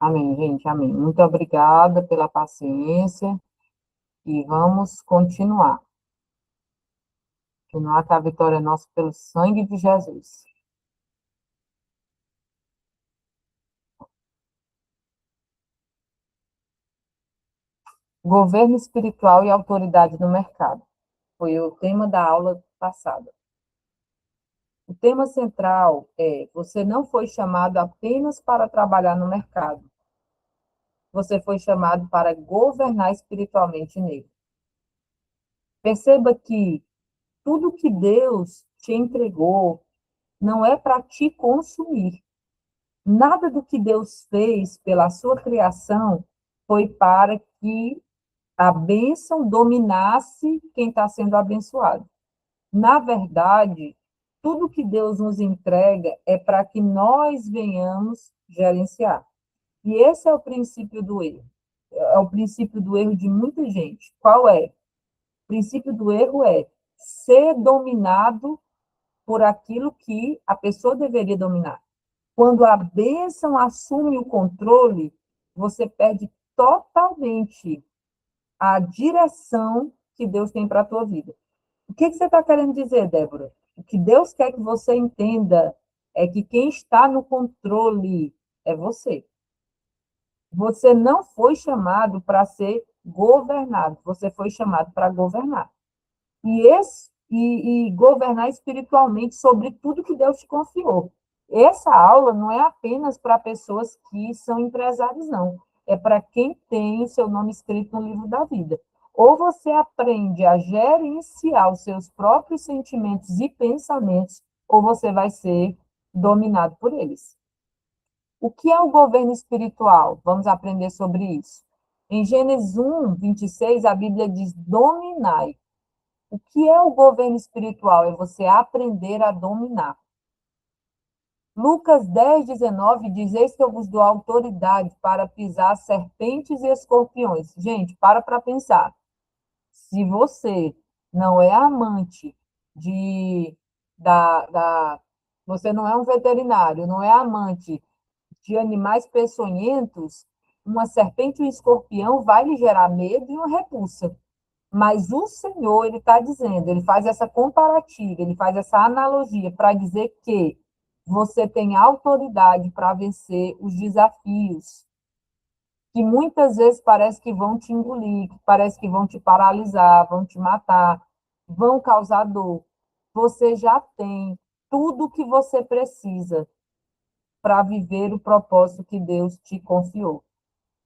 Amém, gente, amém. Muito obrigada pela paciência e vamos continuar. Continuar que a vitória é nossa pelo sangue de Jesus. Governo espiritual e autoridade no mercado. Foi o tema da aula passada. O tema central é: você não foi chamado apenas para trabalhar no mercado, você foi chamado para governar espiritualmente nele. Perceba que tudo que Deus te entregou não é para te consumir. Nada do que Deus fez pela sua criação foi para que a bênção dominasse quem está sendo abençoado. Na verdade, tudo que Deus nos entrega é para que nós venhamos gerenciar. E esse é o princípio do erro. É o princípio do erro de muita gente. Qual é? O princípio do erro é ser dominado por aquilo que a pessoa deveria dominar. Quando a bênção assume o controle, você perde totalmente a direção que Deus tem para a tua vida. O que você está querendo dizer, Débora? O que Deus quer que você entenda é que quem está no controle é você. Você não foi chamado para ser governado, você foi chamado para governar. E governar espiritualmente sobre tudo que Deus te confiou. Essa aula não é apenas para pessoas que são empresários, não. É para quem tem seu nome escrito no livro da vida. Ou você aprende a gerenciar os seus próprios sentimentos e pensamentos, ou você vai ser dominado por eles. O que é o governo espiritual? Vamos aprender sobre isso. Em Gênesis 1, 26, a Bíblia diz: dominai. O que é o governo espiritual? É você aprender a dominar. Lucas 10, 19 diz: eis que eu vos dou autoridade para pisar serpentes e escorpiões. Gente, para pensar. Se você não é amante de, você não é um veterinário, não é amante de animais peçonhentos, uma serpente e um escorpião vai lhe gerar medo e uma repulsa. Mas o Senhor, ele está dizendo, ele faz essa comparativa, ele faz essa analogia para dizer que você tem autoridade para vencer os desafios, que muitas vezes parece que vão te engolir, que parece que vão te paralisar, vão te matar, vão causar dor. Você já tem tudo o que você precisa para viver o propósito que Deus te confiou.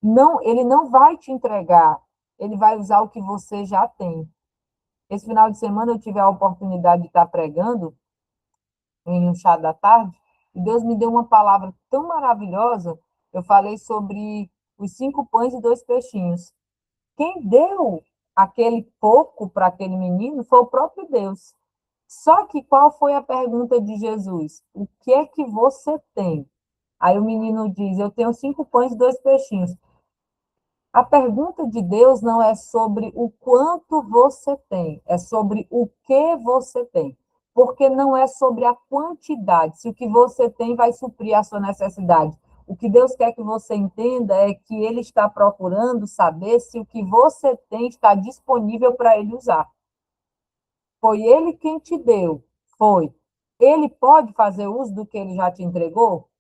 Não, ele não vai te entregar, ele vai usar o que você já tem. Esse final de semana eu tive a oportunidade de estar pregando em um chá da tarde, e Deus me deu uma palavra tão maravilhosa. Eu falei sobre os 5 pães e 2 peixinhos. Quem deu aquele pouco para aquele menino foi o próprio Deus. Só que qual foi a pergunta de Jesus? O que é que você tem? Aí o menino diz: eu tenho 5 pães e 2 peixinhos. A pergunta de Deus não é sobre o quanto você tem, é sobre o que você tem. Porque não é sobre a quantidade, se o que você tem vai suprir a sua necessidade. O que Deus quer que você entenda é que Ele está procurando saber se o que você tem está disponível para Ele usar. Foi Ele quem te deu, foi. Ele pode fazer uso do que Ele já te entregou?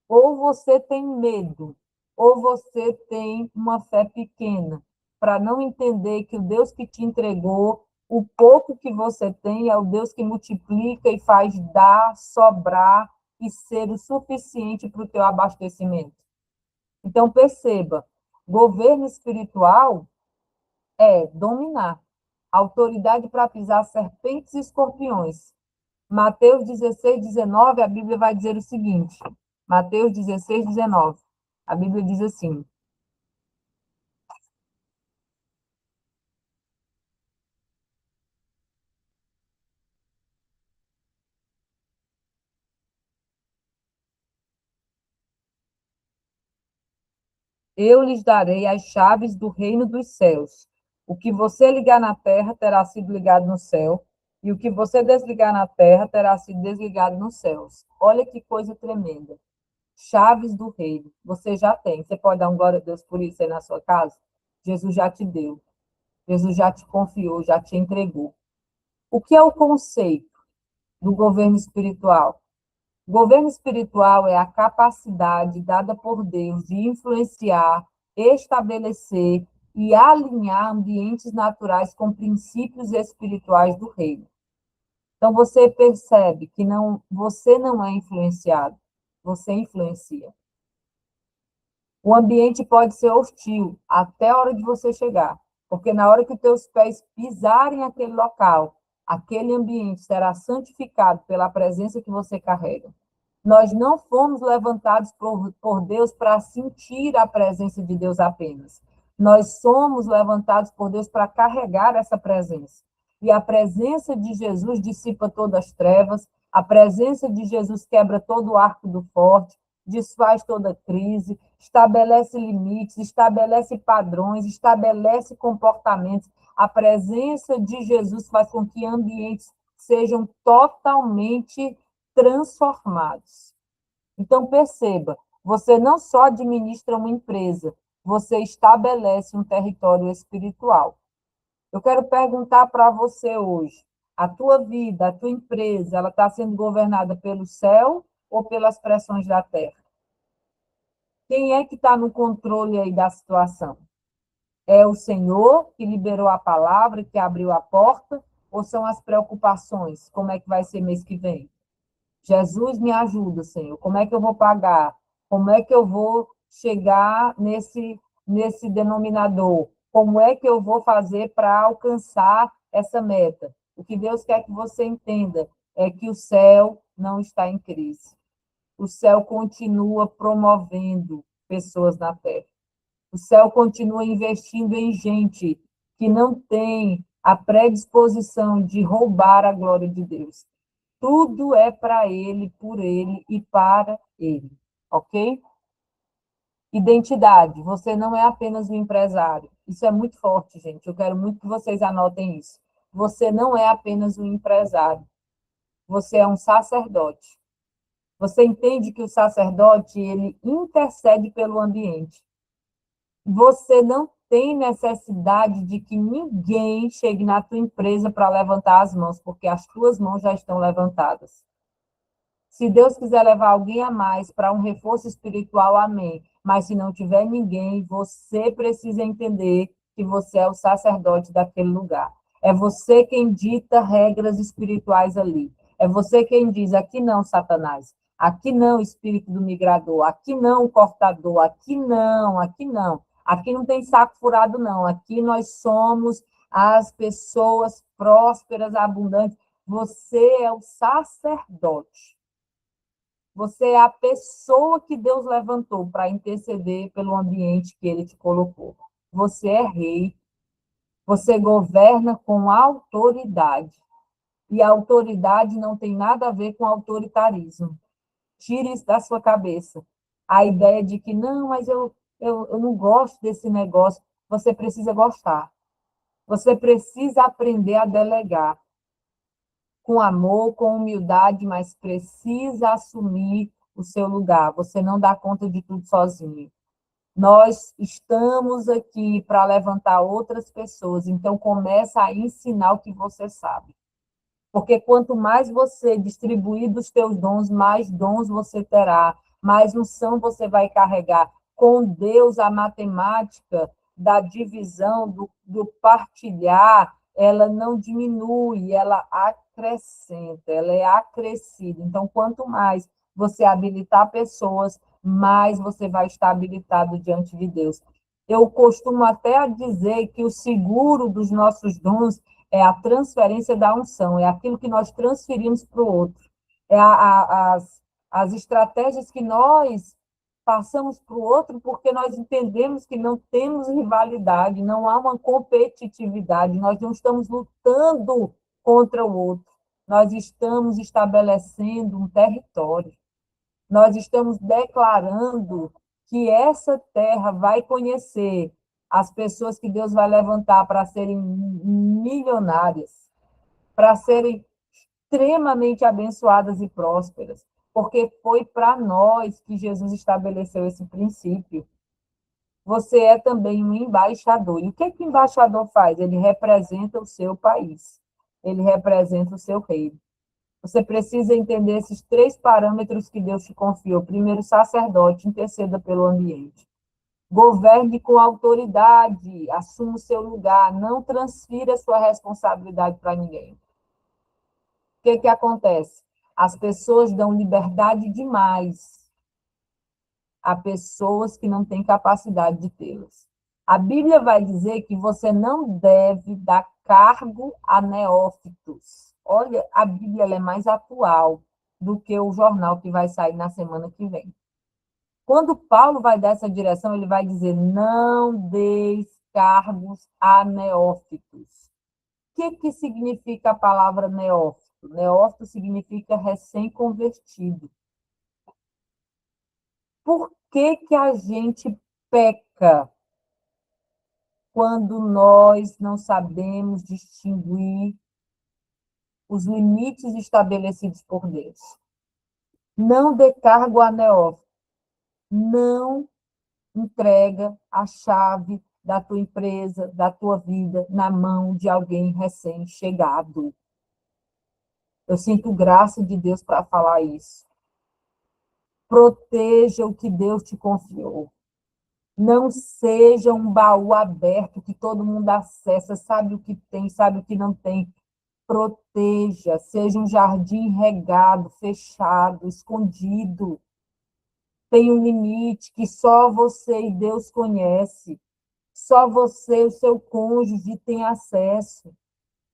Ou você tem medo, ou você tem uma fé pequena, para não entender que o Deus que te entregou, o pouco que você tem, é o Deus que multiplica e faz dar, sobrar e ser o suficiente para o teu abastecimento. Então, perceba, governo espiritual é dominar, autoridade para pisar serpentes e escorpiões. Mateus 16, 19, a Bíblia vai dizer o seguinte, Mateus 16, 19, a Bíblia diz assim: eu lhes darei as chaves do reino dos céus. O que você ligar na terra terá sido ligado no céu, e o que você desligar na terra terá sido desligado nos céus. Olha que coisa tremenda. chaves do reino. Você já tem. Você pode dar um glória a Deus por isso aí na sua casa? Jesus já te deu. Jesus já te confiou, já te entregou. O que é o conceito do governo espiritual? O governo espiritual é a capacidade dada por Deus de influenciar, estabelecer e alinhar ambientes naturais com princípios espirituais do reino. Então, você percebe que você não é influenciado, você influencia. O ambiente pode ser hostil até a hora de você chegar, porque na hora que os teus pés pisarem aquele local, aquele ambiente será santificado pela presença que você carrega. Nós não fomos levantados por Deus para sentir a presença de Deus apenas. Nós somos levantados por Deus para carregar essa presença. E a presença de Jesus dissipa todas as trevas, a presença de Jesus quebra todo o arco do forte, desfaz toda crise, estabelece limites, estabelece padrões, estabelece comportamentos. A presença de Jesus faz com que ambientes sejam totalmente transformados. Então, perceba, você não só administra uma empresa, você estabelece um território espiritual. Eu quero perguntar para você hoje, a tua vida, a tua empresa, ela está sendo governada pelo céu ou pelas pressões da terra? Quem é que está no controle aí da situação? É o Senhor que liberou a palavra, que abriu a porta, ou são as preocupações? Como é que vai ser mês que vem? Jesus, me ajuda, Senhor. Como é que eu vou pagar? Como é que eu vou chegar nesse denominador? Como é que eu vou fazer para alcançar essa meta? O que Deus quer que você entenda é que o céu não está em crise. O céu continua promovendo pessoas na terra. O céu continua investindo em gente que não tem a predisposição de roubar a glória de Deus. Tudo é para ele, por ele e para ele, ok? Identidade. Você não é apenas um empresário. Isso é muito forte, gente. Eu quero muito que vocês anotem isso. Você não é apenas um empresário. Você é um sacerdote. Você entende que o sacerdote, ele intercede pelo ambiente. Você não tem necessidade de que ninguém chegue na tua empresa para levantar as mãos, porque as tuas mãos já estão levantadas. Se Deus quiser levar alguém a mais para um reforço espiritual, amém. Mas se não tiver ninguém, você precisa entender que você é o sacerdote daquele lugar. É você quem dita regras espirituais ali. É você quem diz, aqui não, Satanás. Aqui não, espírito do migrador. Aqui não, cortador. Aqui não, aqui não. Aqui não tem saco furado, não. Aqui nós somos as pessoas prósperas, abundantes. Você é o sacerdote. Você é a pessoa que Deus levantou para interceder pelo ambiente que ele te colocou. Você é rei. Você governa com autoridade. E a autoridade não tem nada a ver com autoritarismo. Tire isso da sua cabeça. A ideia de que, não, mas eu não gosto desse negócio. Você precisa gostar. Você precisa aprender a delegar. Com amor, com humildade, mas precisa assumir o seu lugar. Você não dá conta de tudo sozinho. Nós estamos aqui para levantar outras pessoas, então começa a ensinar o que você sabe. Porque quanto mais você distribuir dos teus dons, mais dons você terá, mais unção você vai carregar. Com Deus, a matemática da divisão, do partilhar, ela não diminui, ela acrescenta, ela é acrescida. Então, quanto mais você habilitar pessoas, mais você vai estar habilitado diante de Deus. Eu costumo até dizer que o seguro dos nossos dons é a transferência da unção, é aquilo que nós transferimos para o outro. É as estratégias que nós passamos para o outro porque nós entendemos que não temos rivalidade, não há uma competitividade, nós não estamos lutando contra o outro, nós estamos estabelecendo um território, nós estamos declarando que essa terra vai conhecer as pessoas que Deus vai levantar para serem milionárias, para serem extremamente abençoadas e prósperas. porque foi para nós que Jesus estabeleceu esse princípio. Você é também um embaixador. E o que o embaixador faz? Ele representa o seu país. Ele representa o seu reino. Você precisa entender esses 3 parâmetros que Deus te confiou. Primeiro, sacerdote, interceda pelo ambiente. Governe com autoridade, assuma o seu lugar, não transfira a sua responsabilidade para ninguém. O que acontece? As pessoas dão liberdade demais a pessoas que não têm capacidade de tê-las. A Bíblia vai dizer que você não deve dar cargo a neófitos. Olha, a Bíblia é mais atual do que o jornal que vai sair na semana que vem. Quando Paulo vai dar essa direção, ele vai dizer: não deis cargos a neófitos. O que significa a palavra neófito? Neófito significa recém-convertido. Por que a gente peca quando nós não sabemos distinguir os limites estabelecidos por Deus? Não dê cargo a neófito. Não entrega a chave da tua empresa, da tua vida, na mão de alguém recém-chegado. Eu sinto graça de Deus para falar isso. Proteja o que Deus te confiou. Não seja um baú aberto que todo mundo acessa, sabe o que tem, sabe o que não tem. Proteja, seja um jardim regado, fechado, escondido. Tem um limite que só você e Deus conhece. Só você e o seu cônjuge têm acesso.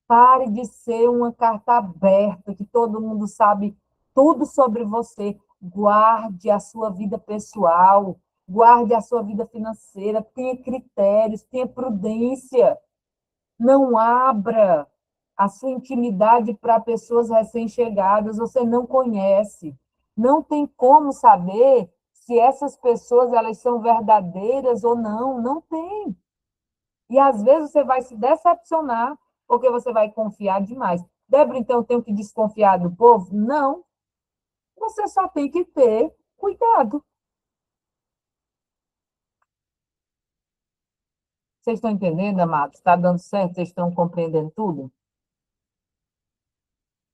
Pare de ser uma carta aberta, que todo mundo sabe tudo sobre você. Guarde a sua vida pessoal, guarde a sua vida financeira, tenha critérios, tenha prudência. Não abra a sua intimidade para pessoas recém-chegadas, você não conhece. Não tem como saber se essas pessoas elas são verdadeiras ou não. Não tem. E às vezes você vai se decepcionar porque você vai confiar demais. Débora, então eu tenho que desconfiar do povo? Não. Você só tem que ter cuidado. Vocês estão entendendo, amados? Está dando certo? Vocês estão compreendendo tudo?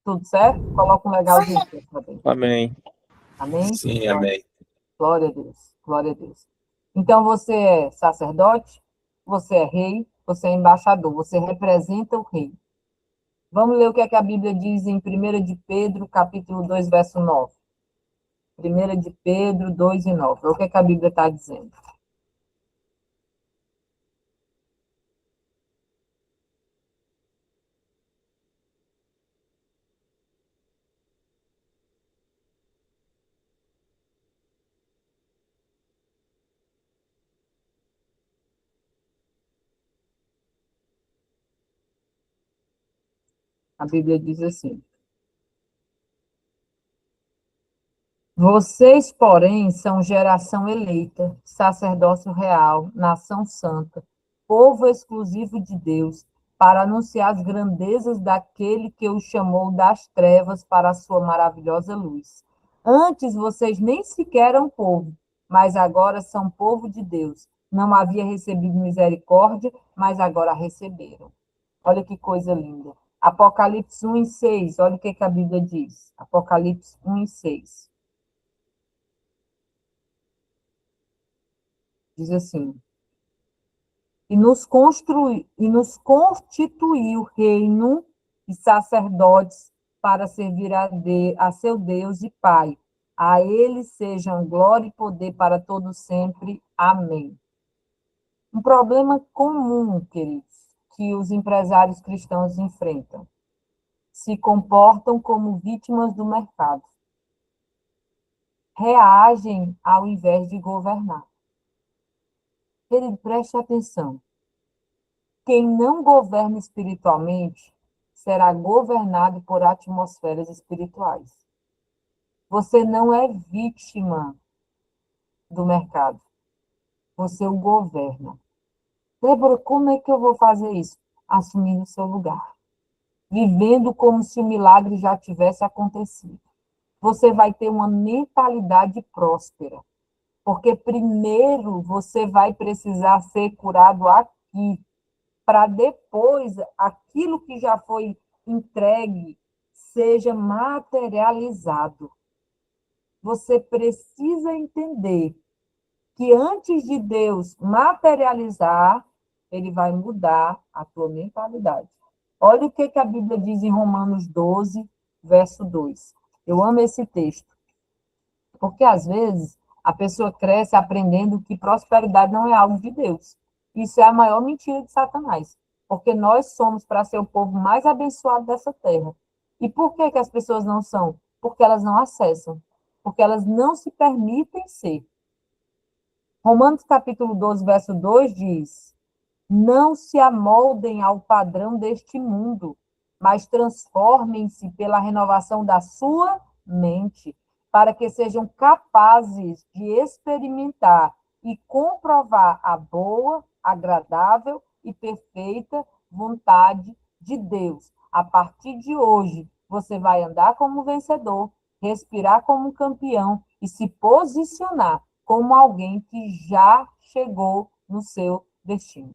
Tudo certo? Coloca um legalzinho. Amém. Amém? Sim, amém. Glória a Deus. Glória a Deus. Então, você é sacerdote, você é rei, você é embaixador, você representa o rei. Vamos ler o que a Bíblia diz em 1 de Pedro, capítulo 2, verso 9. 1 de Pedro 2 e 9. Olha o que a Bíblia está dizendo. A Bíblia diz assim: vocês, porém, são geração eleita, sacerdócio real, nação santa, povo exclusivo de Deus, para anunciar as grandezas daquele que os chamou das trevas para a sua maravilhosa luz. Antes vocês nem sequer eram povo, mas agora são povo de Deus. Não havia recebido misericórdia, mas agora receberam. Olha que coisa linda. Apocalipse 1 e 6, olha o que a Bíblia diz. Apocalipse 1 e 6. Diz assim: e nos constituiu reino e sacerdotes para servir a seu Deus e Pai. A ele sejam glória e poder para todos sempre. Amém. Um problema comum, queridos, que os empresários cristãos enfrentam. Se comportam como vítimas do mercado. Reagem ao invés de governar. Querido, preste atenção. Quem não governa espiritualmente será governado por atmosferas espirituais. Você não é vítima do mercado. Você o governa. Débora, como é que eu vou fazer isso? Assumindo o seu lugar. Vivendo como se o milagre já tivesse acontecido. você vai ter uma mentalidade próspera. Porque primeiro você vai precisar ser curado aqui, para depois aquilo que já foi entregue seja materializado. Você precisa entender que antes de Deus materializar, ele vai mudar a tua mentalidade. Olha o que a Bíblia diz em Romanos 12, verso 2. Eu amo esse texto, porque às vezes a pessoa cresce aprendendo que prosperidade não é algo de Deus. Isso é a maior mentira de Satanás, porque nós somos para ser o povo mais abençoado dessa terra. E por que as pessoas não são? Porque elas não acessam, porque elas não se permitem ser. Romanos capítulo 12, verso 2 diz: não se amoldem ao padrão deste mundo, mas transformem-se pela renovação da sua mente, para que sejam capazes de experimentar e comprovar a boa, agradável e perfeita vontade de Deus. A partir de hoje, você vai andar como vencedor, respirar como um campeão e se posicionar como alguém que já chegou no seu destino.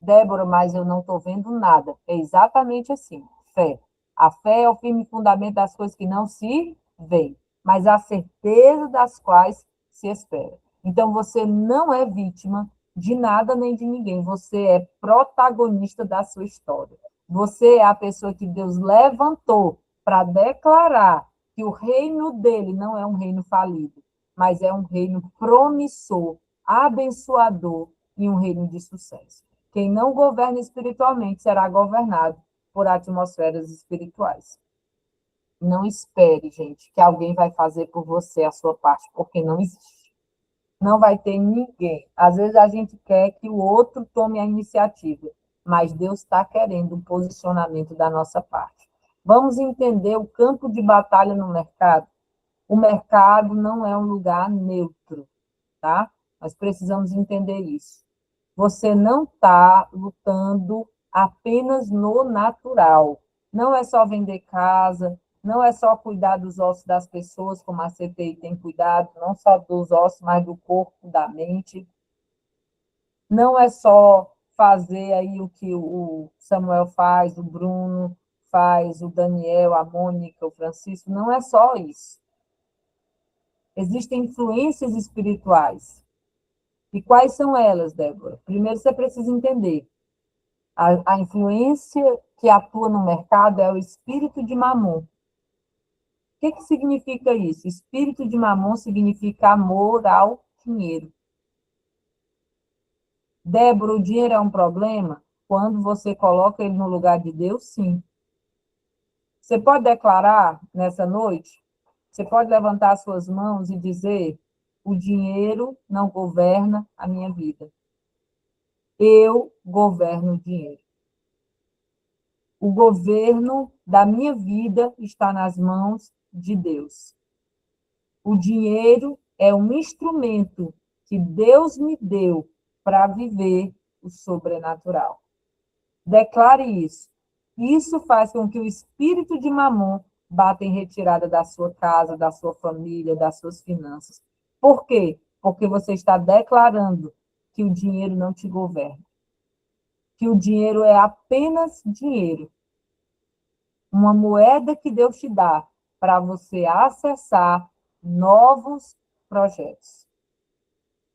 Débora, mas eu não estou vendo nada. É exatamente assim, fé. A fé é o firme fundamento das coisas que não se veem, mas a certeza das quais se espera. Então, você não é vítima de nada nem de ninguém. Você é protagonista da sua história. Você é a pessoa que Deus levantou para declarar que o reino dele não é um reino falido, mas é um reino promissor, abençoador e um reino de sucesso. Quem não governa espiritualmente será governado por atmosferas espirituais. Não espere, gente, que alguém vai fazer por você a sua parte, porque não existe. Não vai ter ninguém. Às vezes a gente quer que o outro tome a iniciativa, mas Deus está querendo um posicionamento da nossa parte. Vamos entender o campo de batalha no mercado? O mercado não é um lugar neutro, tá? Nós precisamos entender isso. Você não está lutando apenas no natural. Não é só vender casa, não é só cuidar dos ossos das pessoas, como a CTI tem cuidado, não só dos ossos, mas do corpo, da mente. Não é só fazer aí o que o Samuel faz, o Bruno faz, o Daniel, a Mônica, o Francisco. Não é só isso. Existem influências espirituais. E quais são elas, Débora? Primeiro, você precisa entender. A influência que atua no mercado é o espírito de Mamon. O que significa isso? Espírito de Mamon significa amor ao dinheiro. Débora, o dinheiro é um problema? Quando você coloca ele no lugar de Deus, sim. Você pode declarar nessa noite? Você pode levantar suas mãos e dizer: o dinheiro não governa a minha vida. Eu governo o dinheiro. O governo da minha vida está nas mãos de Deus. O dinheiro é um instrumento que Deus me deu para viver o sobrenatural. Declare isso. Isso faz com que o espírito de Mamon bata em retirada da sua casa, da sua família, das suas finanças. Por quê? Porque você está declarando que o dinheiro não te governa. Que o dinheiro é apenas dinheiro. Uma moeda que Deus te dá para você acessar novos projetos.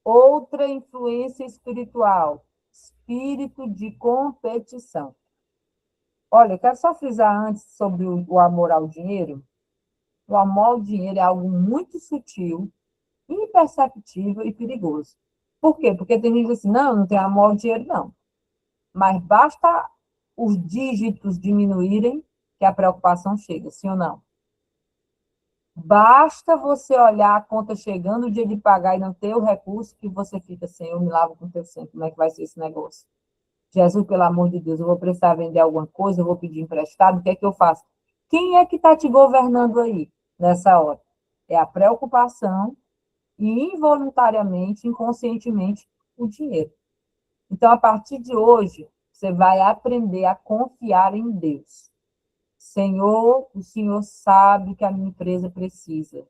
Outra influência espiritual, espírito de competição. Olha, eu quero só frisar antes sobre o amor ao dinheiro. O amor ao dinheiro é algo muito sutil, imperceptível e perigoso. Por quê? Porque tem gente que diz assim, não, não tem amor ao dinheiro, não. Mas basta os dígitos diminuírem que a preocupação chega, sim ou não? Basta você olhar a conta chegando, o dia de pagar e não ter o recurso, que você fica assim, eu me lavo com o teu sangue, como é que vai ser esse negócio? Jesus, pelo amor de Deus, eu vou precisar vender alguma coisa, eu vou pedir emprestado, o que é que eu faço? Quem é que está te governando aí, nessa hora? É a preocupação e, involuntariamente, inconscientemente, o dinheiro. Então, a partir de hoje, você vai aprender a confiar em Deus. Senhor, o Senhor sabe que a minha empresa precisa.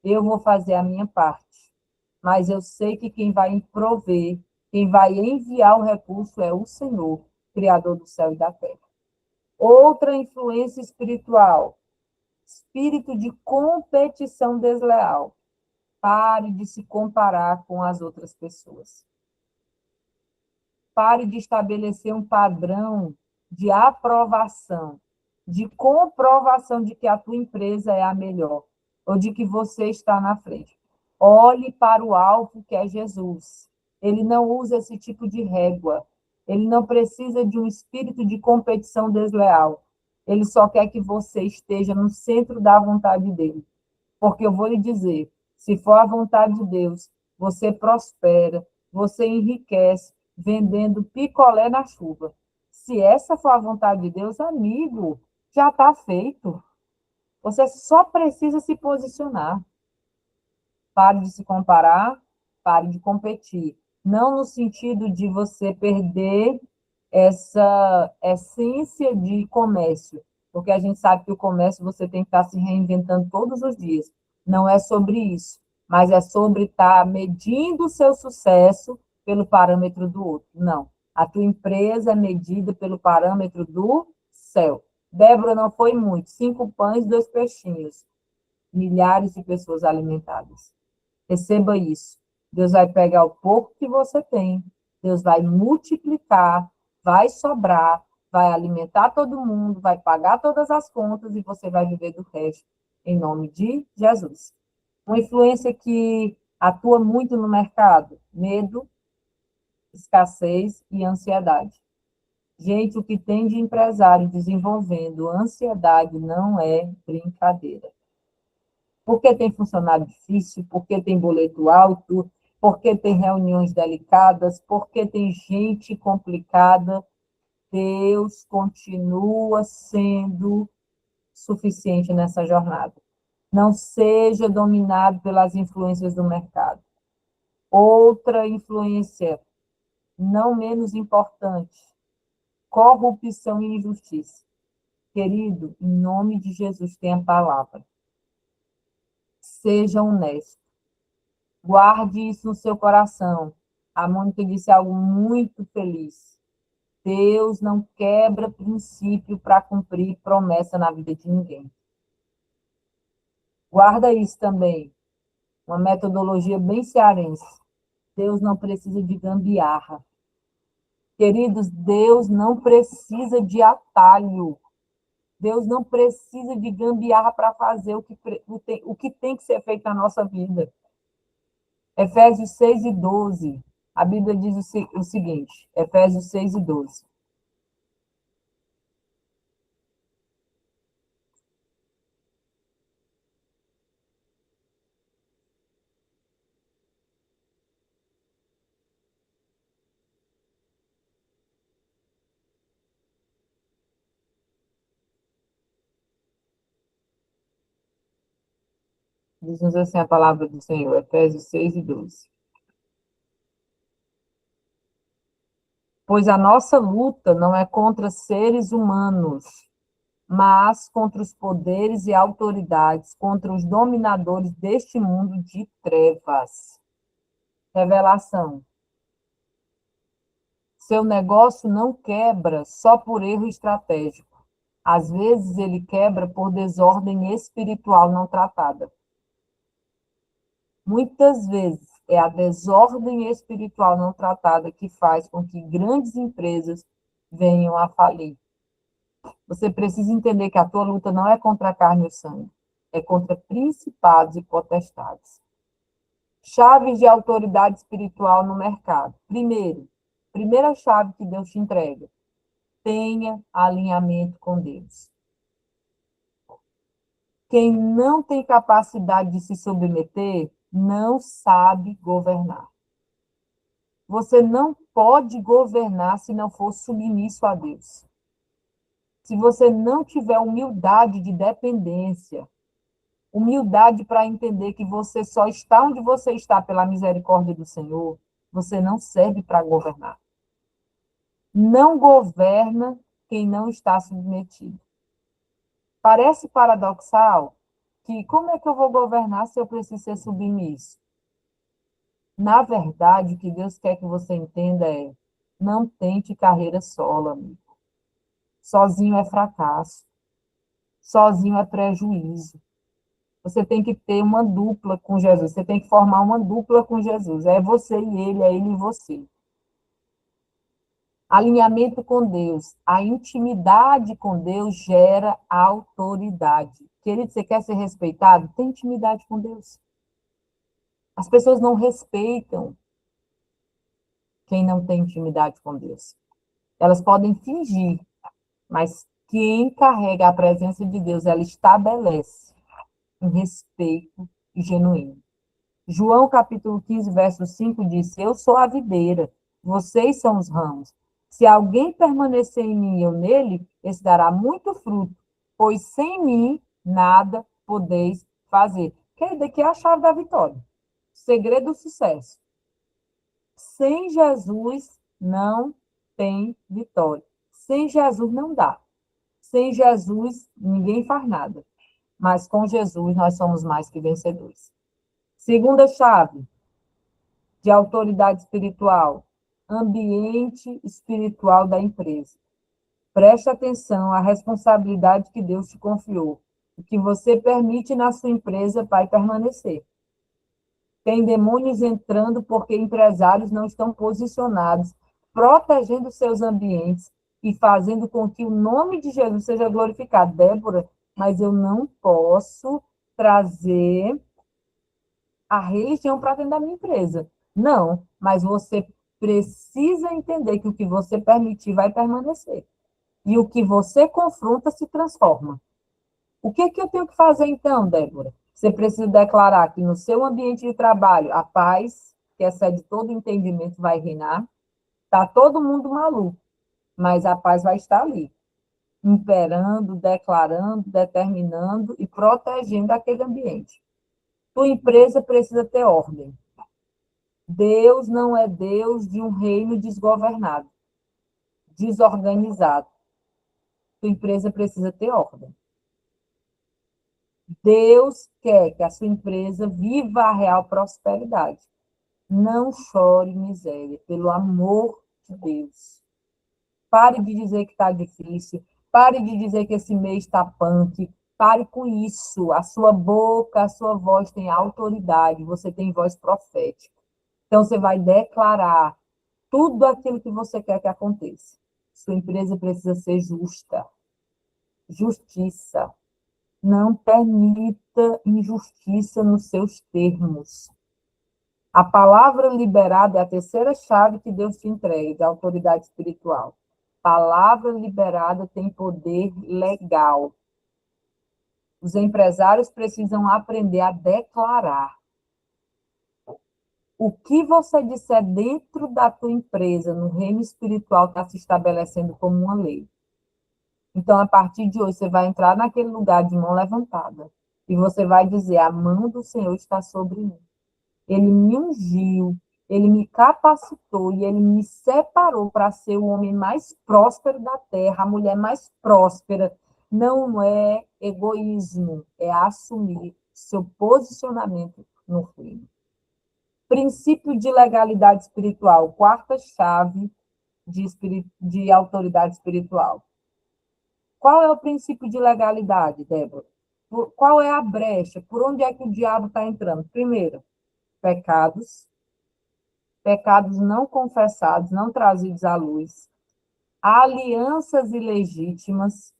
Eu vou fazer a minha parte, mas eu sei que quem vai prover, quem vai enviar o recurso é o Senhor, Criador do céu e da terra. Outra influência espiritual, espírito de competição desleal. Pare de se comparar com as outras pessoas. Pare de estabelecer um padrão de aprovação, de comprovação de que a tua empresa é a melhor, ou de que você está na frente. Olhe para o alvo que é Jesus. Ele não usa esse tipo de régua. Ele não precisa de um espírito de competição desleal. Ele só quer que você esteja no centro da vontade dele. Porque eu vou lhe dizer, se for a vontade de Deus, você prospera, você enriquece, vendendo picolé na chuva. Se essa for a vontade de Deus, amigo, já está feito. Você só precisa se posicionar. Pare de se comparar, pare de competir. Não no sentido de você perder essa essência de comércio, porque a gente sabe que o comércio você tem que estar se reinventando todos os dias. Não é sobre isso, mas é sobre estar medindo o seu sucesso pelo parâmetro do outro. Não. A tua empresa é medida pelo parâmetro do céu. Débora, não foi muito. 5 pães, 2 peixinhos. Milhares de pessoas alimentadas. Receba isso. Deus vai pegar o pouco que você tem, Deus vai multiplicar, vai sobrar, vai alimentar todo mundo, vai pagar todas as contas e você vai viver do resto, em nome de Jesus. Uma influência que atua muito no mercado: medo, escassez e ansiedade. Gente, o que tem de empresário desenvolvendo ansiedade não é brincadeira. Porque tem funcionário difícil, porque tem boleto alto, porque tem reuniões delicadas, porque tem gente complicada. Deus continua sendo suficiente nessa jornada. Não seja dominado pelas influências do mercado. Outra influência, não menos importante, corrupção e injustiça. Querido, em nome de Jesus, tem a palavra. Seja honesto. Guarde isso no seu coração. A Mônica disse algo muito feliz. Deus não quebra princípio para cumprir promessa na vida de ninguém. Guarda isso também. Uma metodologia bem cearense. Deus não precisa de gambiarra. Queridos, Deus não precisa de atalho. Deus não precisa de gambiarra para fazer o que tem que ser feito na nossa vida. Efésios 6 e 12. A Bíblia diz o seguinte, Efésios 6 e 12. Diz-nos assim a palavra do Senhor, Efésios 6 e 12. Pois a nossa luta não é contra seres humanos, mas contra os poderes e autoridades, contra os dominadores deste mundo de trevas. Revelação. Seu negócio não quebra só por erro estratégico. Às vezes ele quebra por desordem espiritual não tratada. Muitas vezes é a desordem espiritual não tratada que faz com que grandes empresas venham a falir. Você precisa entender que a tua luta não é contra a carne e o sangue, é contra principados e potestades. Chaves de autoridade espiritual no mercado. Primeira chave que Deus te entrega: tenha alinhamento com Deus. Quem não tem capacidade de se submeter, não sabe governar. Você não pode governar se não for submisso a Deus. Se você não tiver humildade de dependência, humildade para entender que você só está onde você está pela misericórdia do Senhor, você não serve para governar. Não governa quem não está submetido. Parece paradoxal que como é que eu vou governar se eu preciso ser submisso? Na verdade, o que Deus quer que você entenda é: não tente carreira solo, amigo. Sozinho é fracasso, sozinho é prejuízo. Você tem que ter uma dupla com Jesus, você tem que formar uma dupla com Jesus. É você e ele, é ele e você. Alinhamento com Deus. A intimidade com Deus gera autoridade. Querido, você quer ser respeitado? Tem intimidade com Deus. As pessoas não respeitam quem não tem intimidade com Deus. Elas podem fingir, mas quem carrega a presença de Deus, ela estabelece um respeito genuíno. João capítulo 15, verso 5 diz: Eu sou a videira, vocês são os ramos. Se alguém permanecer em mim e eu nele, esse dará muito fruto, pois sem mim nada podeis fazer. Querida, aqui é a chave da vitória. O segredo do sucesso. Sem Jesus não tem vitória. Sem Jesus não dá. Sem Jesus ninguém faz nada. Mas com Jesus nós somos mais que vencedores. Segunda chave de autoridade espiritual, ambiente espiritual da empresa. Preste atenção à responsabilidade que Deus te confiou. O que você permite na sua empresa vai permanecer. Tem demônios entrando porque empresários não estão posicionados, protegendo seus ambientes e fazendo com que o nome de Jesus seja glorificado. Débora, mas eu não posso trazer a religião para dentro da minha empresa. Não, mas você precisa entender que o que você permitir vai permanecer. E o que você confronta se transforma. O que, que eu tenho que fazer então, Débora? Você precisa declarar que no seu ambiente de trabalho a paz, que excede todo entendimento, vai reinar. Está todo mundo maluco, mas a paz vai estar ali, imperando, declarando, determinando e protegendo aquele ambiente. Tua empresa precisa ter ordem. Deus não é Deus de um reino desgovernado, desorganizado. Sua empresa precisa ter ordem. Deus quer que a sua empresa viva a real prosperidade. Não chore miséria, pelo amor de Deus. Pare de dizer que está difícil, pare de dizer que esse mês está punk, pare com isso. A sua boca, a sua voz tem autoridade, você tem voz profética. Então, você vai declarar tudo aquilo que você quer que aconteça. Sua empresa precisa ser justa. Justiça. Não permita injustiça nos seus termos. A palavra liberada é a terceira chave que Deus te entrega, de autoridade espiritual. Palavra liberada tem poder legal. Os empresários precisam aprender a declarar. O que você disser dentro da tua empresa, no reino espiritual, está se estabelecendo como uma lei. Então, a partir de hoje, você vai entrar naquele lugar de mão levantada e você vai dizer: a mão do Senhor está sobre mim. Ele me ungiu, ele me capacitou e ele me separou para ser o homem mais próspero da terra, a mulher mais próspera. Não é egoísmo, é assumir seu posicionamento no reino. Princípio de legalidade espiritual, quarta chave de autoridade espiritual. Qual é o princípio de legalidade, Débora? Qual é a brecha? Por onde é que o diabo está entrando? Primeiro, pecados, pecados não confessados, não trazidos à luz, alianças ilegítimas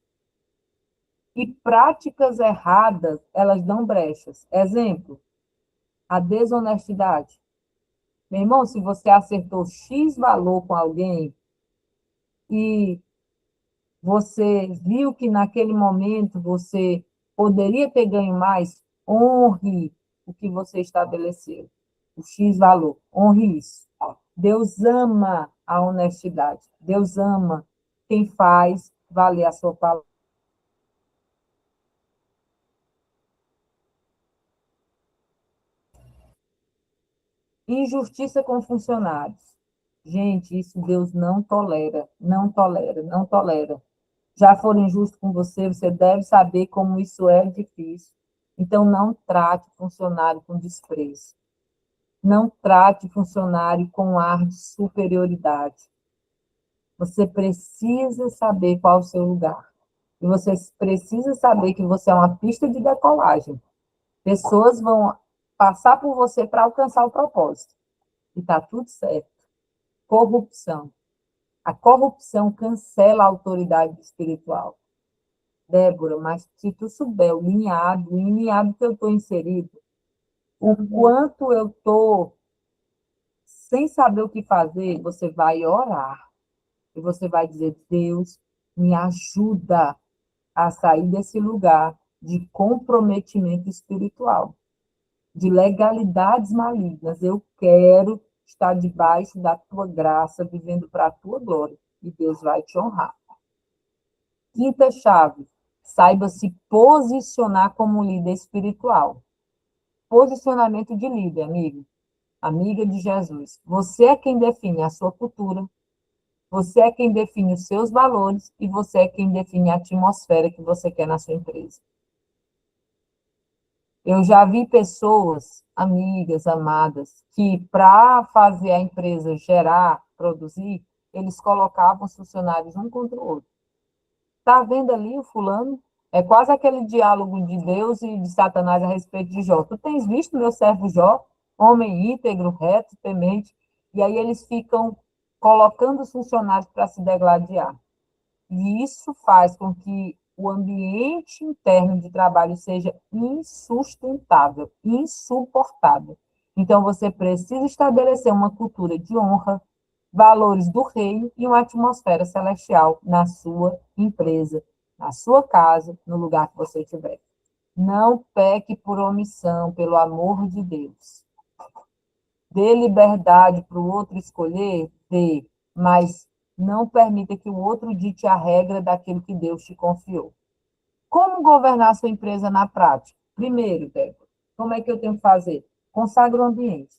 e práticas erradas, elas dão brechas. Exemplo, a desonestidade. Meu irmão, se você acertou X valor com alguém e você viu que naquele momento você poderia ter ganho mais, honre o que você estabeleceu, o X valor, honre isso. Deus ama a honestidade, Deus ama quem faz valer a sua palavra. Injustiça com funcionários. Gente, isso Deus não tolera, não tolera, não tolera. já foram injustos com você, você deve saber como isso é difícil. Então, não trate funcionário com desprezo. Não trate funcionário com ar de superioridade. Você precisa saber qual é o seu lugar. E você precisa saber que você é uma pista de decolagem. Pessoas vão passar por você para alcançar o propósito. E está tudo certo. Corrupção. A corrupção cancela a autoridade espiritual. Débora, mas se tu souber o lineado que eu estou inserido, o quanto eu estou sem saber o que fazer, você vai orar. E você vai dizer, Deus, me ajuda a sair desse lugar de comprometimento espiritual, de legalidades malignas. Eu quero estar debaixo da tua graça, vivendo para a tua glória. E Deus vai te honrar. Quinta chave, saiba se posicionar como líder espiritual. Posicionamento de líder, amigo, amiga de Jesus. Você é quem define a sua cultura, você é quem define os seus valores e você é quem define a atmosfera que você quer na sua empresa. Eu já vi pessoas, amigas, amadas, que para fazer a empresa gerar, produzir, eles colocavam os funcionários um contra o outro. Está vendo ali o fulano? É quase aquele diálogo de Deus e de Satanás a respeito de Jó. Tu tens visto meu servo Jó, homem íntegro, reto, temente? E aí eles ficam colocando os funcionários para se degladiar. E isso faz com que o ambiente interno de trabalho seja insustentável, insuportável. Então, você precisa estabelecer uma cultura de honra, valores do reino e uma atmosfera celestial na sua empresa, na sua casa, no lugar que você estiver. Não peque por omissão, pelo amor de Deus. Dê liberdade para o outro escolher, dê, mas não permita que o outro dite a regra daquilo que Deus te confiou. Como governar sua empresa na prática? Primeiro, Débora, como é que eu tenho que fazer? Consagra o ambiente.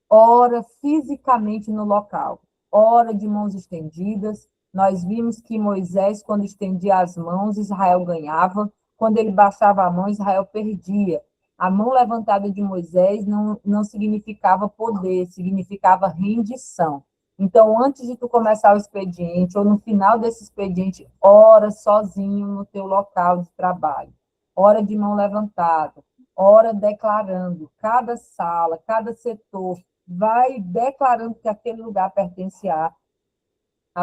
Ora fisicamente no local. Ora de mãos estendidas. Nós vimos que Moisés, quando estendia as mãos, Israel ganhava. Quando ele baixava a mão, Israel perdia. A mão levantada de Moisés não significava poder, significava rendição. Então, antes de tu começar o expediente, ou no final desse expediente, ora sozinho no teu local de trabalho. Ora de mão levantada. Ora declarando cada sala, cada setor, vai declarando que aquele lugar pertence a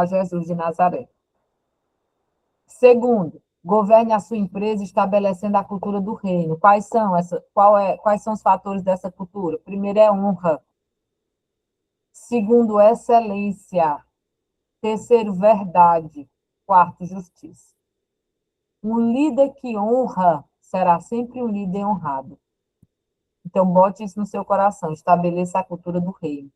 Jesus de Nazaré. Segundo, governe a sua empresa estabelecendo a cultura do reino. Quais são os fatores dessa cultura? Primeiro é honra. Segundo, excelência. Terceiro, verdade. Quarto, justiça. Um líder que honra será sempre um líder honrado. Então, bote isso no seu coração, estabeleça a cultura do reino.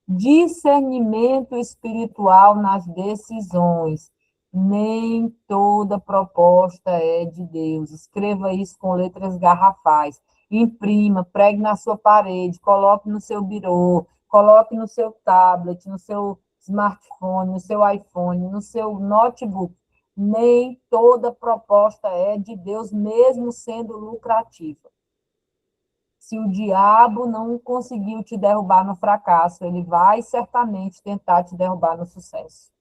Discernimento espiritual nas decisões. Nem toda proposta é de Deus. Escreva isso com letras garrafais. Imprima, pregue na sua parede, coloque no seu birô, coloque no seu tablet, no seu smartphone, no seu iPhone, no seu notebook. Nem toda proposta é de Deus, mesmo sendo lucrativa. Se o diabo não conseguiu te derrubar no fracasso, ele vai certamente tentar te derrubar no sucesso.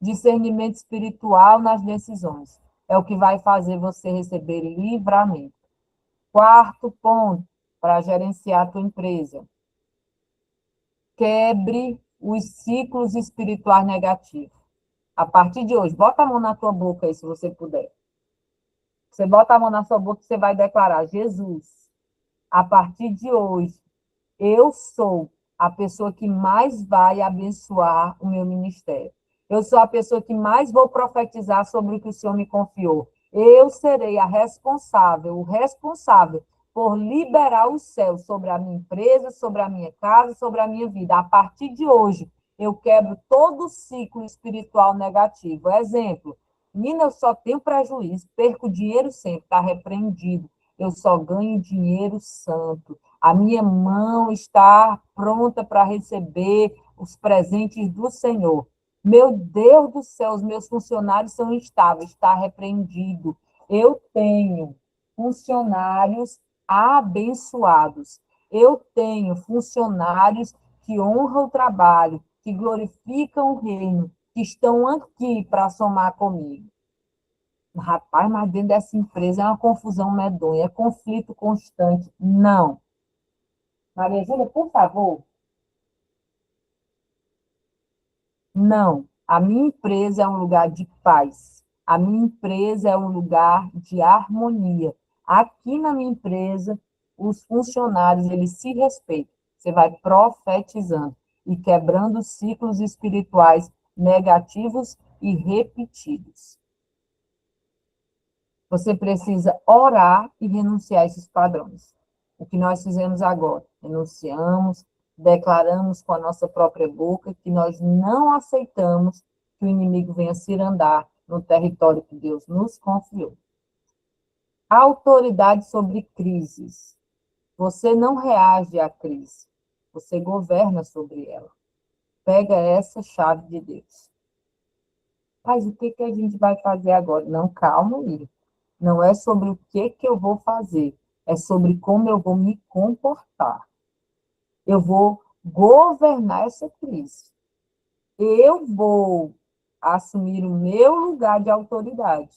Discernimento espiritual nas decisões é o que vai fazer você receber livramento. Quarto ponto, para gerenciar a tua empresa. Quebre os ciclos espirituais negativos. A partir de hoje, bota a mão na tua boca aí, se você puder. Você bota a mão na sua boca e você vai declarar, Jesus, a partir de hoje, eu sou a pessoa que mais vai abençoar o meu ministério. Eu sou a pessoa que mais vou profetizar sobre o que o Senhor me confiou. Eu serei a responsável, o responsável por liberar o céu sobre a minha empresa, sobre a minha casa, sobre a minha vida. A partir de hoje, eu quebro todo o ciclo espiritual negativo. Exemplo, menina, eu só tenho prejuízo, perco dinheiro sempre, está repreendido. Eu só ganho dinheiro santo. A minha mão está pronta para receber os presentes do Senhor. Meu Deus do céu, os meus funcionários são instáveis, está repreendido. Eu tenho funcionários abençoados. Eu tenho funcionários que honram o trabalho, que glorificam o reino, que estão aqui para somar comigo. Rapaz, mas dentro dessa empresa é uma confusão medonha, é conflito constante. Não. Maria Júlia, por favor, não. A minha empresa é um lugar de paz. A minha empresa é um lugar de harmonia. Aqui na minha empresa, os funcionários, eles se respeitam. Você vai profetizando e quebrando ciclos espirituais negativos e repetidos. Você precisa orar e renunciar a esses padrões. O que nós fizemos agora? Renunciamos, declaramos com a nossa própria boca que nós não aceitamos que o inimigo venha cirandar no território que Deus nos confiou. Autoridade sobre crises. Você não reage à crise, você governa sobre ela. Pega essa chave de Deus. Mas o que a gente vai fazer agora? Não, calma aí. Não é sobre o que eu vou fazer, é sobre como eu vou me comportar. Eu vou governar essa crise. Eu vou assumir o meu lugar de autoridade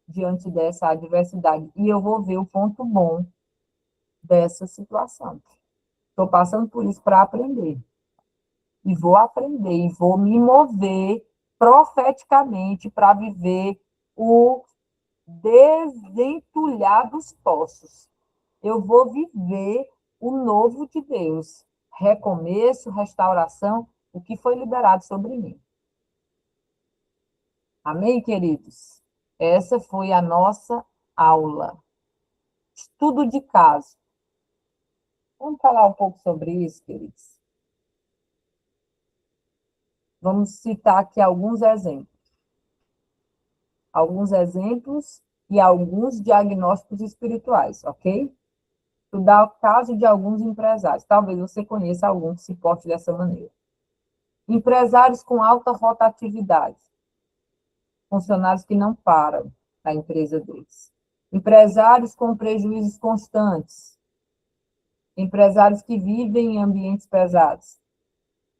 diante dessa adversidade. E eu vou ver o ponto bom dessa situação. Estou passando por isso para aprender. E vou aprender, e vou me mover profeticamente para viver o desentulhar dos poços. Eu vou viver o novo de Deus. Recomeço, restauração, o que foi liberado sobre mim. Amém, queridos? Essa foi a nossa aula. Estudo de caso. Vamos falar um pouco sobre isso, queridos? Vamos citar aqui alguns exemplos. Alguns exemplos e alguns diagnósticos espirituais, ok? Estudar o caso de alguns empresários. Talvez você conheça algum que se porte dessa maneira. Empresários com alta rotatividade. Funcionários que não param na empresa deles. Empresários com prejuízos constantes. Empresários que vivem em ambientes pesados.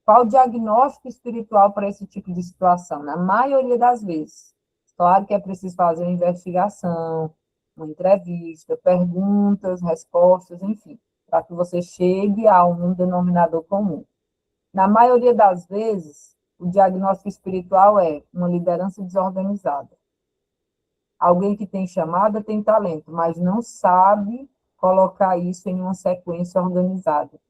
Qual o diagnóstico espiritual para esse tipo de situação? Na maioria das vezes. Claro que é preciso fazer uma investigação, uma entrevista, perguntas, respostas, enfim, para que você chegue a um denominador comum. Na maioria das vezes, o diagnóstico espiritual é uma liderança desorganizada. Alguém que tem chamada, tem talento, mas não sabe colocar isso em uma sequência organizada.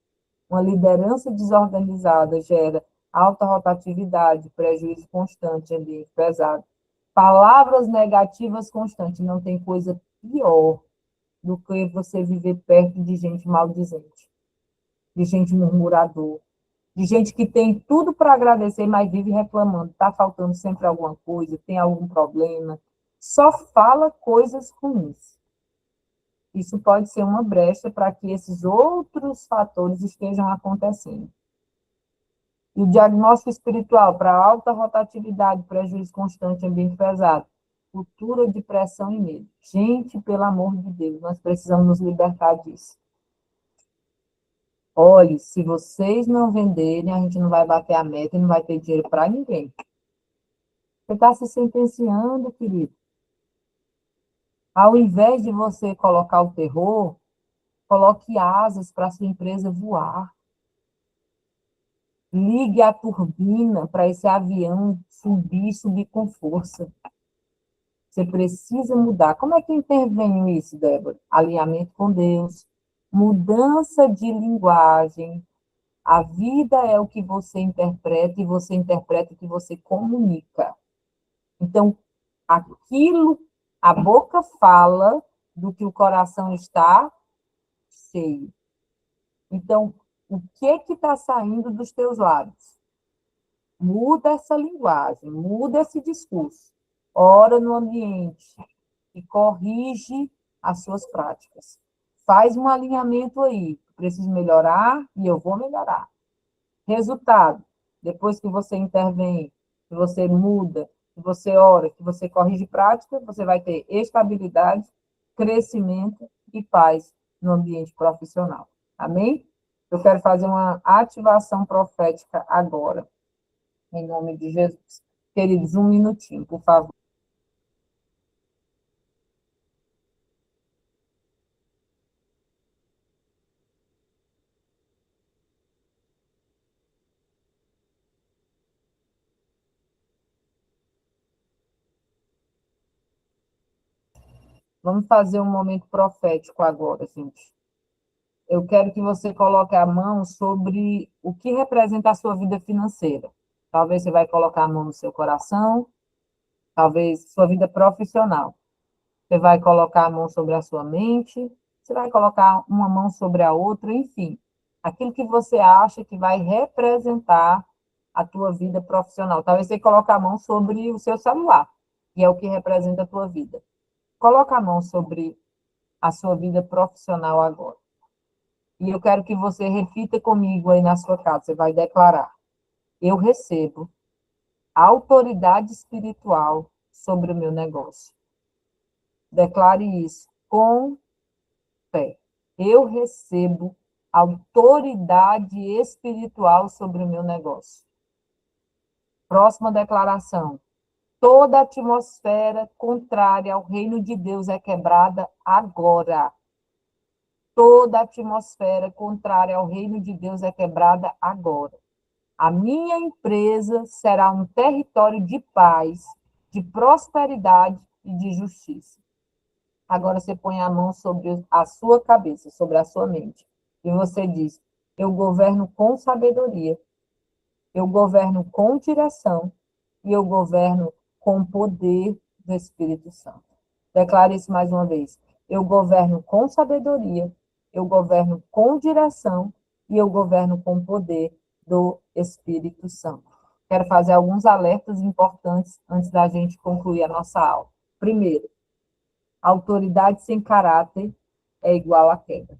Uma liderança desorganizada gera alta rotatividade, prejuízo constante, ambiente pesado. Palavras negativas constantes. Não tem coisa pior do que você viver perto de gente maldizente, de gente murmurador, de gente que tem tudo para agradecer, mas vive reclamando. Está faltando sempre alguma coisa, tem algum problema. Só fala coisas ruins. Isso pode ser uma brecha para que esses outros fatores estejam acontecendo. E o diagnóstico espiritual para alta rotatividade, prejuízo constante, ambiente pesado, cultura de pressão e medo. Gente, pelo amor de Deus, nós precisamos nos libertar disso. Olhe, se vocês não venderem, a gente não vai bater a meta e não vai ter dinheiro para ninguém. Você está se sentenciando, querido. Ao invés de você colocar o terror, coloque asas para a sua empresa voar. Ligue a turbina para esse avião subir com força. Você precisa mudar. Como é que intervém isso, Débora? Alinhamento com Deus, mudança de linguagem. A vida é o que você interpreta e você interpreta o que você comunica. Então, aquilo, a boca fala do que o coração está cheio. Então, o que está saindo dos teus lábios? Muda essa linguagem, muda esse discurso. Ora no ambiente e corrige as suas práticas. Faz um alinhamento aí. Preciso melhorar e eu vou melhorar. Resultado: depois que você intervém, que você muda, que você ora, que você corrige prática, você vai ter estabilidade, crescimento e paz no ambiente profissional. Amém? Eu quero fazer uma ativação profética agora, em nome de Jesus. Queridos, um minutinho, por favor. Vamos fazer um momento profético agora, gente. Eu quero que você coloque a mão sobre o que representa a sua vida financeira. Talvez você vai colocar a mão no seu coração, talvez sua vida profissional. Você vai colocar a mão sobre a sua mente, você vai colocar uma mão sobre a outra, enfim. Aquilo que você acha que vai representar a tua vida profissional. Talvez você coloque a mão sobre o seu celular, que é o que representa a tua vida. Coloca a mão sobre a sua vida profissional agora. E eu quero que você repita comigo aí na sua casa. Você vai declarar: eu recebo autoridade espiritual sobre o meu negócio. Declare isso com fé. Eu recebo autoridade espiritual sobre o meu negócio. Próxima declaração. Toda atmosfera contrária ao reino de Deus é quebrada agora. Toda atmosfera contrária ao reino de Deus é quebrada agora. A minha empresa será um território de paz, de prosperidade e de justiça. Agora você põe a mão sobre a sua cabeça, sobre a sua mente, e você diz: eu governo com sabedoria, eu governo com direção e eu governo com poder do Espírito Santo. Declare isso mais uma vez. Eu governo com sabedoria, eu governo com direção e eu governo com poder do Espírito Santo. Quero fazer alguns alertas importantes antes da gente concluir a nossa aula. Primeiro, autoridade sem caráter é igual a queda.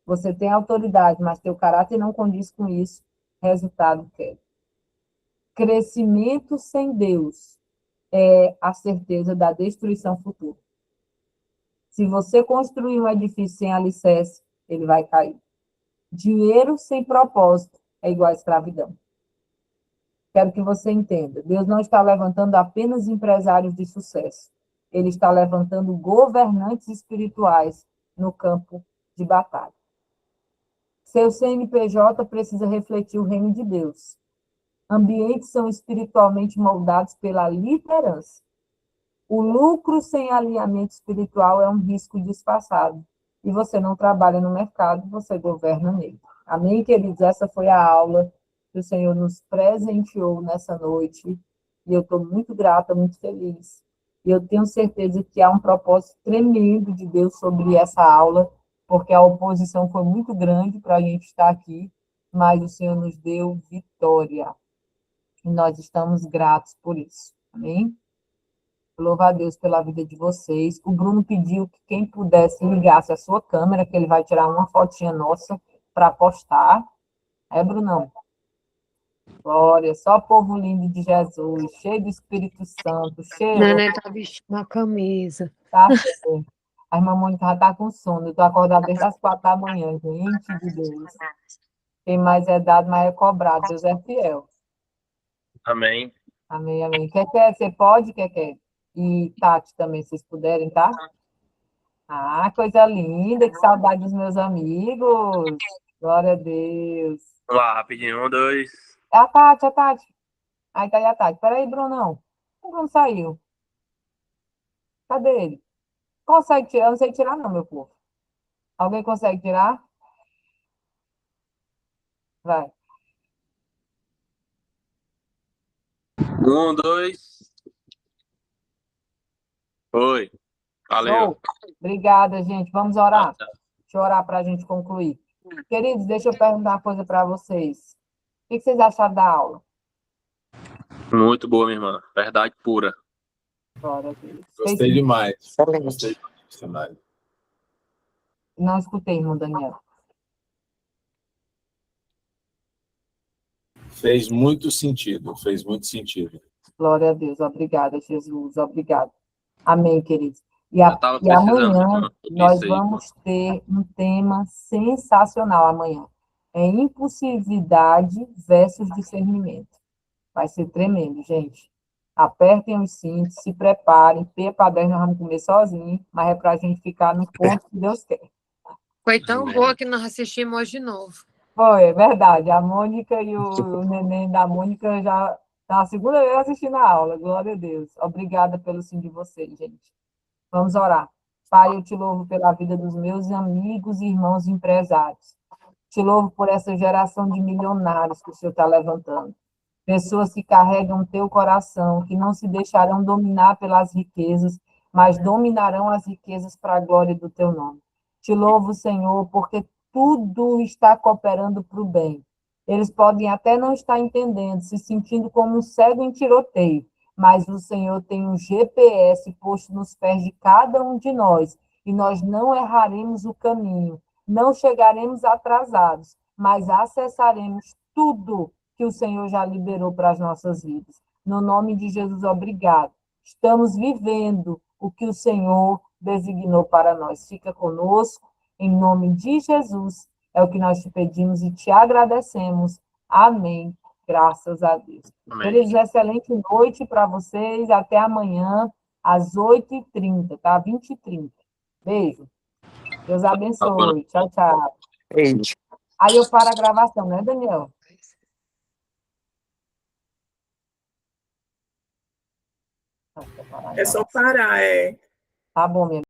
Você tem autoridade, mas teu caráter não condiz com isso, resultado queda. Crescimento sem Deus é a certeza da destruição futura. Se você construir um edifício sem alicerce, ele vai cair. Dinheiro sem propósito é igual a escravidão. Quero que você entenda. Deus não está levantando apenas empresários de sucesso. Ele está levantando governantes espirituais no campo de batalha. Seu CNPJ precisa refletir o reino de Deus. Ambientes são espiritualmente moldados pela liderança. O lucro sem alinhamento espiritual é um risco disfarçado. E você não trabalha no mercado, você governa nele. Amém, queridos? Essa foi a aula que o Senhor nos presenteou nessa noite. E eu estou muito grata, muito feliz. E eu tenho certeza que há um propósito tremendo de Deus sobre essa aula, porque a oposição foi muito grande para a gente estar aqui, mas o Senhor nos deu vitória. E nós estamos gratos por isso. Amém? Louvo a Deus pela vida de vocês. O Bruno pediu que quem pudesse ligasse a sua câmera, que ele vai tirar uma fotinha nossa para postar. É, Brunão? Glória, só povo lindo de Jesus, cheio do Espírito Santo, cheiro, Neném tá vestindo uma camisa. tá certo. A irmã Mônica já está com sono. Eu estou acordada desde as 4 da manhã, gente de Deus. Quem mais é dado, mais é cobrado. Deus é fiel. Amém. Amém, amém. Quer, você pode, quer. E Tati também, se vocês puderem, tá? Ah, coisa linda, que saudade dos meus amigos. Glória a Deus. Vamos lá, rapidinho. 1, 2. É a Tati, a Tati. Aí tá aí a Tati. Peraí, Brunão. O Bruno saiu. Cadê ele? Consegue tirar? Eu não sei tirar, não, meu povo. Alguém consegue tirar? Vai. 1, 2. Foi. Valeu. Show. Obrigada, gente. Vamos Tchau, orar? tchau. Deixa eu orar para a gente concluir. Queridos, deixa eu perguntar uma coisa para vocês. O que vocês acharam da aula? Muito boa, minha irmã. Verdade pura. Glória a Deus. Gostei demais. Excelente. Gostei do cenário. Não escutei, irmão Daniel. Fez muito sentido, fez muito sentido. Glória a Deus. Obrigada, Jesus. Obrigada. Amém, queridos. Eu estava E precisando, amanhã irmã, nós disso aí. vamos ter um tema sensacional amanhã. É impulsividade versus discernimento. Vai ser tremendo, gente. Apertem os cintos, se preparem. Para 10 nós vamos comer sozinhos, mas é para a gente ficar no ponto que Deus quer. Foi tão boa que nós assistimos hoje de novo. Foi, é verdade. A Mônica e o neném da Mônica já tá a segunda vez assistindo a aula. Glória a Deus. Obrigada pelo sim de vocês, gente. Vamos orar. Pai, eu te louvo pela vida dos meus amigos e irmãos empresários. Te louvo por essa geração de milionários que o Senhor está levantando. Pessoas que carregam teu coração, que não se deixarão dominar pelas riquezas, mas dominarão as riquezas para a glória do teu nome. Te louvo, Senhor, porque tudo está cooperando para o bem. Eles podem até não estar entendendo, se sentindo como um cego em tiroteio, mas o Senhor tem um GPS posto nos pés de cada um de nós, e nós não erraremos o caminho, não chegaremos atrasados, mas acessaremos tudo que o Senhor já liberou para as nossas vidas. No nome de Jesus, obrigado. Estamos vivendo o que o Senhor designou para nós. Fica conosco, em nome de Jesus. É o que nós te pedimos e te agradecemos. Amém. Graças a Deus. Amém. Queridos, excelente noite para vocês. Até amanhã, às 8h30, tá? 20h30. Beijo. Deus abençoe. Tchau, tchau. Aí eu paro a gravação, né, Daniel? É só parar, é. Tá bom, minha